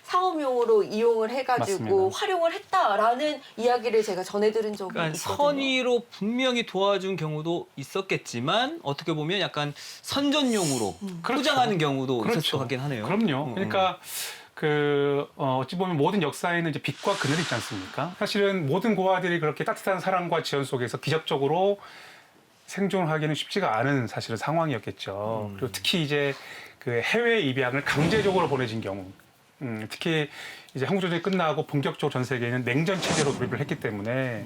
사업용으로 이용을 해가지고 맞습니다. 활용을 했다라는 이야기를 제가 전해들은 적이 그러니까 있거든요. 선의로 분명히 도와준 경우도 있었겠지만 어떻게 보면 약간 선전용으로 포장하는 경우도 있었을 것 같긴 하네요. 그럼요. 그러니까 어찌 보면 모든 역사에는 이제 빛과 그늘이 있지 않습니까? 사실은 모든 고아들이 그렇게 따뜻한 사랑과 지원 속에서 기적적으로 생존하기는 쉽지가 않은 사실은 상황이었겠죠. 그리고 특히 이제 그 해외 입양을 강제적으로 보내진 경우, 특히 이제 한국전쟁이 끝나고 본격적으로 전 세계는 냉전 체제로 돌입을 했기 때문에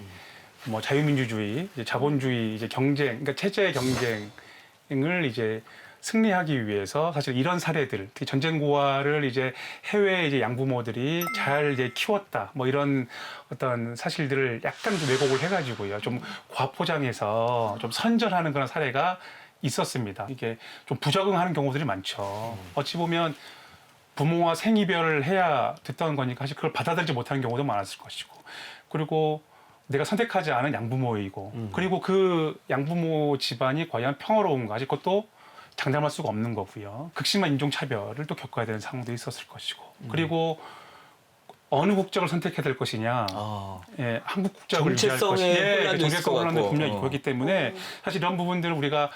뭐 자유민주주의, 이제 자본주의, 이제 경쟁, 그러니까 체제의 경쟁을 이제 승리하기 위해서 사실 이런 사례들, 특히 전쟁 고아를 이제 해외 이제 양부모들이 잘 이제 키웠다, 뭐 이런 어떤 사실들을 약간 좀 왜곡을 해가지고요, 좀 과포장해서 좀 선전하는 그런 사례가 있었습니다. 이게 좀 부적응하는 경우들이 많죠. 어찌 보면 부모와 생이별을 해야 됐던 거니까 사실 그걸 받아들이지 못하는 경우도 많았을 것이고, 그리고 내가 선택하지 않은 양부모이고, 그리고 그 양부모 집안이 과연 평화로운가, 아직 그것도 장담할 수가 없는 거고요. 극심한 인종차별을 또 겪어야 되는 상황도 있었을 것이고, 그리고 어느 국적을 선택해야 될 것이냐, 한국 국적을 유지할 것이냐, 정체성 혼란도 분명히 있기 때문에 사실 이런 부분들을 우리가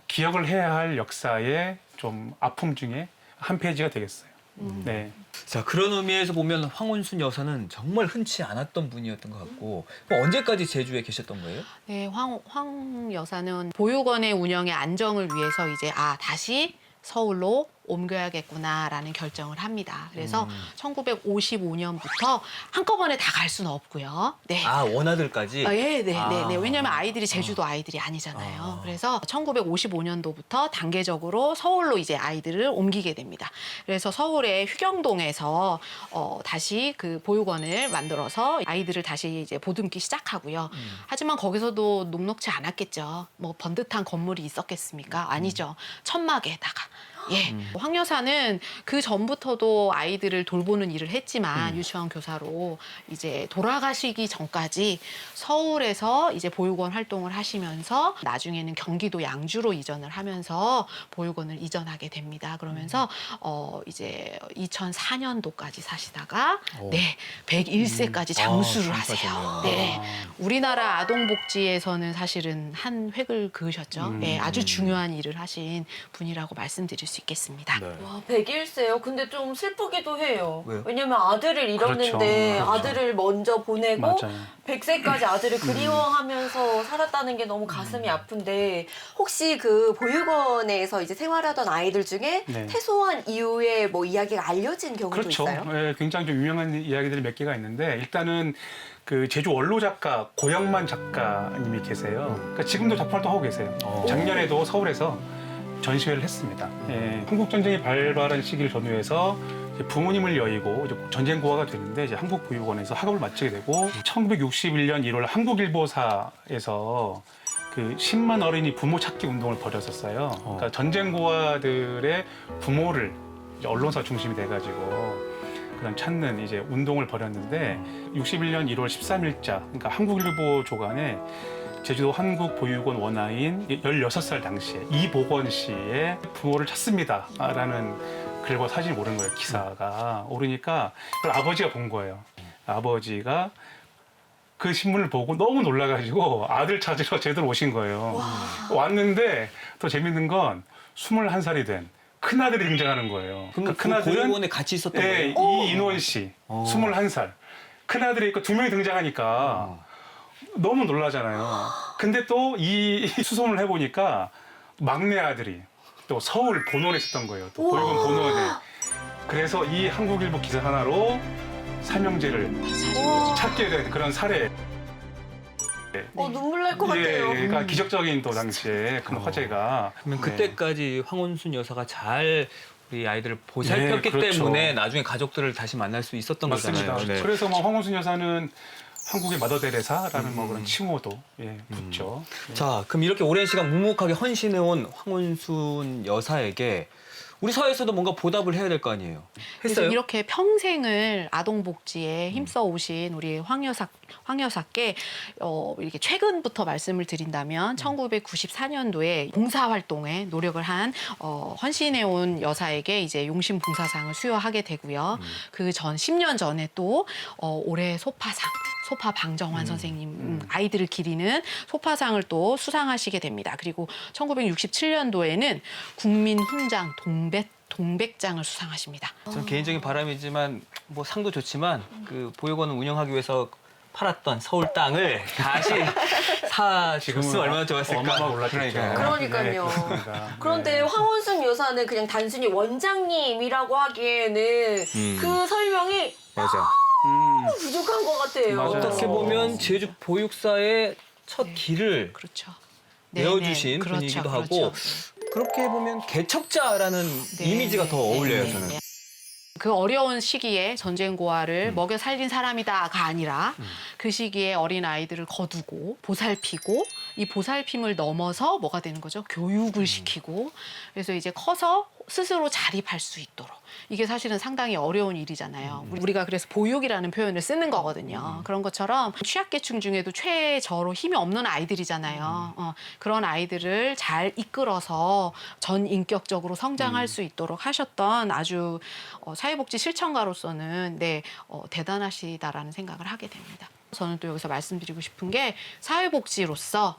기억을 해야 할 역사의 좀 아픔 중에 한 페이지가 되겠어요. 네. 자, 그런 의미에서 보면 황운순 여사는 정말 흔치 않았던 분이었던 것 같고, 그럼 언제까지 제주에 계셨던 거예요? 네, 황 여사는 보육원의 운영의 안정을 위해서 이제 다시 서울로 옮겨야겠구나라는 결정을 합니다. 그래서 1955년부터 한꺼번에 다 갈 수는 없고요. 네. 원아들까지? 네. 왜냐하면 아이들이 제주도 아이들이 아니잖아요. 그래서 1955년도부터 단계적으로 서울로 이제 아이들을 옮기게 됩니다. 그래서 서울의 휴경동에서 다시 그 보육원을 만들어서 아이들을 다시 이제 보듬기 시작하고요. 하지만 거기서도 녹록지 않았겠죠. 뭐 번듯한 건물이 있었겠습니까? 아니죠. 천막에다가. 황 여사는 그 전부터도 아이들을 돌보는 일을 했지만 유치원 교사로 이제 돌아가시기 전까지 서울에서 이제 보육원 활동을 하시면서 나중에는 경기도 양주로 이전을 하면서 보육원을 이전하게 됩니다. 그러면서 이제 2004년도까지 사시다가 101세까지 장수를 하세요. 네. 우리나라 아동복지에서는 사실은 한 획을 그으셨죠. 아주 중요한 일을 하신 분이라고 말씀드릴 수 있겠습니다. 와, 101세요. 근데 좀 슬프기도 해요. 왜요? 왜냐면 아들을 잃었는데 그렇죠. 아들을 먼저 보내고 맞아요. 100세까지 아들을 그리워하면서 살았다는 게 너무 가슴이 아픈데 혹시 그 보육원에서 이제 생활하던 아이들 중에 네. 퇴소한 이후에 뭐 이야기가 알려진 경우도 그렇죠. 있어요? 네, 굉장히 좀 유명한 이야기들이 몇 개가 있는데, 일단은 그 제주 원로 작가 고영만 작가님이 계세요. 그러니까 지금도 작품 활동하고 계세요. 작년에도 서울에서 전시회를 했습니다. 예, 한국 전쟁이 발발한 시기를 전후해서 이제 부모님을 여의고 이제 전쟁 고아가 되는데 이제 한국보육원에서 학업을 마치게 되고 1961년 1월 한국일보사에서 그 10만 어린이 부모 찾기 운동을 벌였었어요. 그러니까 전쟁 고아들의 부모를 이제 언론사 중심이 돼가지고 그런 찾는 이제 운동을 벌였는데 61년 1월 13일자 그러니까 한국일보 조간에 제주도 한국보육원 원아인 16살 당시에 이복원 씨의 부모를 찾습니다라는 글과 사진이 오른 거예요. 기사가 오르니까 그걸 아버지가 본 거예요. 아버지가 그 신문을 보고 너무 놀라가지고 아들 찾으러 제대로 오신 거예요. 왔는데 더 재밌는 건 21살이 된 큰아들이 등장하는 거예요. 그럼 그 큰아들은 보육원에 같이 있었던 네, 거예요? 이인원 씨, 21살. 큰아들이 있고 2명이 등장하니까 너무 놀라잖아요. 근데 또 이 수소문을 해보니까 막내 아들이 또 서울 본원에 있었던 거예요. 또 보육원 본원에. 그래서 이 한국일보 기사 하나로 삼형제를 찾게 된 그런 사례. 눈물 날 것 같아요. 예, 그러니까 기적적인 또 당시에 큰 화제가. 그러면 네. 그때까지 황혼순 여사가 잘 우리 아이들을 보살폈기 네, 그렇죠. 때문에 나중에 가족들을 다시 만날 수 있었던 맞습니다. 거잖아요. 네. 그래서 뭐 황혼순 여사는 한국의 마더 테레사라는 뭐 그런 칭호도 붙죠. 자, 그럼 이렇게 오랜 시간 묵묵하게 헌신해온 황혼순 여사에게 우리 사회에서도 뭔가 보답을 해야 될 거 아니에요. 그래서 했어요? 이렇게 평생을 아동복지에 힘써 오신 우리 황 여사께 이렇게 최근부터 말씀을 드린다면 1994년도에 봉사활동에 노력을 한 헌신해온 여사에게 이제 용신봉사상을 수여하게 되고요. 그 전 10년 전에 또 올해 소파 방정환 선생님 아이들을 기리는 소파상을 또 수상하시게 됩니다. 그리고 1967년도에는 국민훈장 동백장을 수상하십니다. 전 개인적인 바람이지만 뭐 상도 좋지만 그 보육원을 운영하기 위해서 팔았던 서울 땅을 다시 사줬으면 얼마나 좋았을까. 어마어마 올랐겠죠. 그러니까요. 네, 그렇습니다. 그런데 네. 황혼순 여사는 그냥 단순히 원장님이라고 하기에는 그 설명이 맞아. 부족한 것 같아요. 맞아요. 어떻게 보면 제주 보육사의 첫 길을 그렇죠. 내어주신 분이기도 하고 그렇게 보면 개척자라는 이미지가 더 어울려요, 저는. 그 어려운 시기에 전쟁 고아를 먹여 살린 사람이다가 아니라 그 시기에 어린 아이들을 거두고 보살피고 이 보살핌을 넘어서 뭐가 되는 거죠? 교육을 시키고 그래서 이제 커서 스스로 자립할 수 있도록 이게 사실은 상당히 어려운 일이잖아요. 우리가 그래서 보육이라는 표현을 쓰는 거거든요. 그런 것처럼 취약계층 중에도 최저로 힘이 없는 아이들이잖아요. 그런 아이들을 잘 이끌어서 전인격적으로 성장할 수 있도록 하셨던 아주 사회복지 실천가로서는 대단하시다라는 생각을 하게 됩니다. 저는 또 여기서 말씀드리고 싶은 게 사회복지로서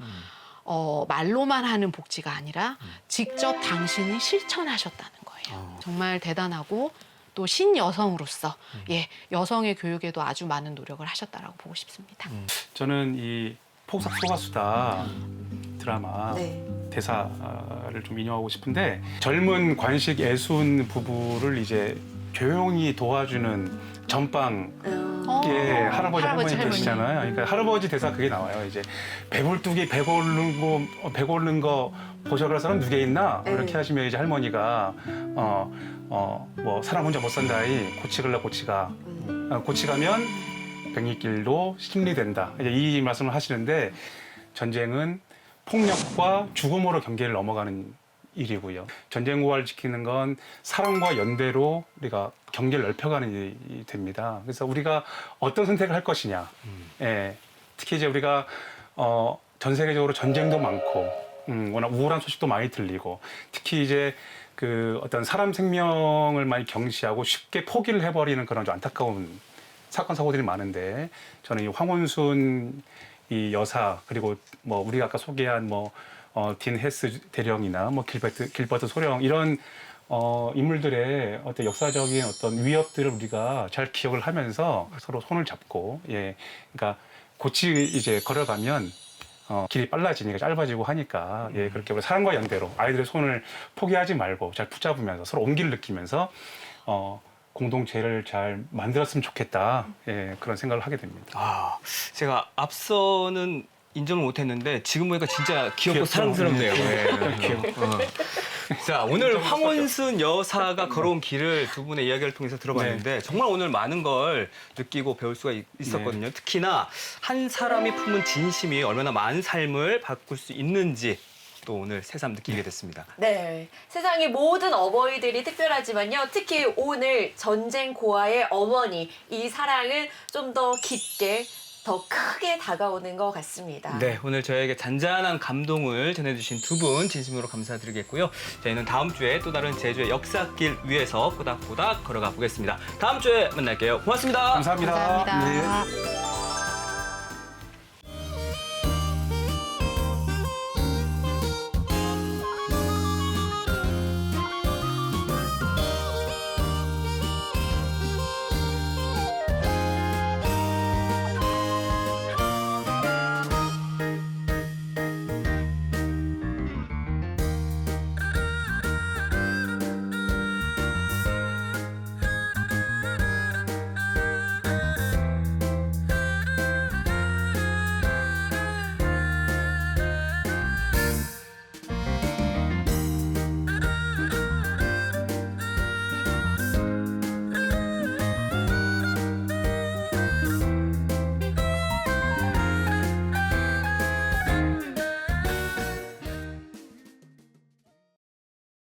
말로만 하는 복지가 아니라 직접 당신이 실천하셨다는 거예요. 정말 대단하고 또 신여성으로서 여성의 교육에도 아주 많은 노력을 하셨다라고 보고 싶습니다. 저는 이 폭삭 소가수다 드라마 네. 대사를 좀 인용하고 싶은데 젊은 관식 애순 부부를 이제 조용히 도와주는 전방 할아버지 할머니 되시잖아요. 그러니까 할아버지 대사 그게 나와요. 이제 배불뚝이 배 고르는 거 보셔갈 사람 누게 있나? 이렇게 하시면 이제 할머니가 뭐 사람 혼자 못 산다이 고치갈라 고치가 고치가면 백리길도 심리된다. 이제 이 말씀을 하시는데 전쟁은 폭력과 죽음으로 경계를 넘어가는 일이고요. 전쟁 고아를 지키는 건 사랑과 연대로 우리가 경계를 넓혀가는 일이 됩니다. 그래서 우리가 어떤 선택을 할 것이냐. 특히 이제 우리가 전 세계적으로 전쟁도 많고 워낙 우울한 소식도 많이 들리고 특히 이제 그 어떤 사람 생명을 많이 경시하고 쉽게 포기를 해버리는 그런 좀 안타까운 사건 사고들이 많은데 저는 이 황혼순 이 여사 그리고 뭐 우리가 아까 소개한 딘 헤스 대령이나 길버트 소령 이런 인물들의 어떤 역사적인 어떤 위협들을 우리가 잘 기억을 하면서 서로 손을 잡고 그러니까 이제 걸어가면 길이 빨라지니까 짧아지고 하니까 그렇게 우리 사랑과 연대로 아이들의 손을 포기하지 말고 잘 붙잡으면서 서로 온기를 느끼면서 공동체를 잘 만들었으면 좋겠다 그런 생각을 하게 됩니다. 제가 앞서는 인정을 못했는데 지금 보니까 진짜 귀엽고 사랑스럽네요. 귀엽고. 자, 오늘 황혼순 여사가 걸어온 길을 두 분의 이야기를 통해서 들어봤는데 정말 오늘 많은 걸 느끼고 배울 수가 있었거든요. 특히나 한 사람이 품은 진심이 얼마나 많은 삶을 바꿀 수 있는지 또 오늘 새삼 느끼게 됐습니다. 네, 세상의 모든 어버이들이 특별하지만요. 특히 오늘 전쟁 고아의 어머니, 이 사랑은 좀 더 깊게, 더 크게 다가오는 것 같습니다. 네, 오늘 저에게 잔잔한 감동을 전해주신 두 분 진심으로 감사드리겠고요. 저희는 다음 주에 또 다른 제주의 역사길 위에서 꼬닥꼬닥 걸어가 보겠습니다. 다음 주에 만날게요. 고맙습니다. 감사합니다. 감사합니다. 네.